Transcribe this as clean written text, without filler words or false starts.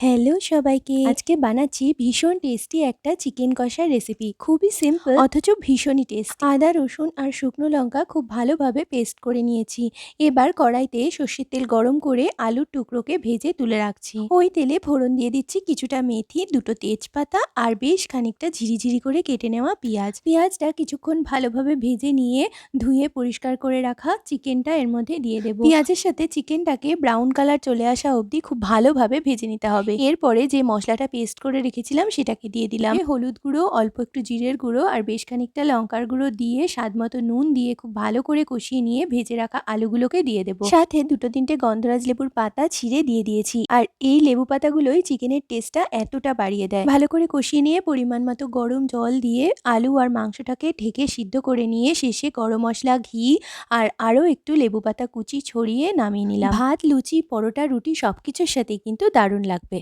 Hello সবাইকে, আজকে বানাচ্ছি ভীষণ টেস্টি একটা চিকেন কষার রেসিপি। খুবই সিম্পল অথচ ভীষণই টেস্টি। আদা, রসুন আর শুকনো লঙ্কা খুব ভালোভাবে পেস্ট করে নিয়েছি। এবার কড়াইতে সর্ষের তেল গরম করে আলুর টুকরোকে ভেজে তুলে রাখছি। ওই তেলে ফোড়ন দিয়ে দিচ্ছি কিছুটা মেথি, দুটো তেজপাতা আর বেশ খানিকটা ঝিরিঝিরি করে কেটে নেওয়া পেঁয়াজ। পেঁয়াজটা কিছুক্ষণ ভালোভাবে ভেজে নিয়ে ধুয়ে পরিষ্কার করে রাখা চিকেনটা এর মধ্যে দিয়ে দেবো। পেঁয়াজের সাথে চিকেনটাকে ব্রাউন কালার চলে আসা অবধি খুব ভালোভাবে ভেজে নিতে হবে। এরপরে যে মশলাটা পেস্ট করে রেখেছিলাম সেটাকে দিয়ে দিলাম। হলুদ গুঁড়ো, অল্প একটু জিরের গুঁড়ো আর বেশ খানিকটা লঙ্কার গুঁড়ো দিয়ে স্বাদ মতো নুন দিয়ে খুব ভালো করে কষিয়ে নিয়ে ভেজে রাখা আলুগুলোকে দিয়ে দেবো। সাথে দুটো তিনটে গন্ধরাজ লেবুর পাতা ছিঁড়ে দিয়ে দিয়েছি। আর এই লেবু পাতাগুলোই চিকেনের টেস্টটা এতটা বাড়িয়ে দেয়। ভালো করে কষিয়ে নিয়ে পরিমাণ মতো গরম জল দিয়ে আলু আর মাংসটাকে ঢেকে সিদ্ধ করে নিয়ে শেষে গরম মশলা, ঘি আর আরও একটু লেবু পাতা কুচি ছড়িয়ে নামিয়ে নিলাম। ভাত, লুচি, পরোটা, রুটি সবকিছুর সাথেই কিন্তু দারুণ লাগবে।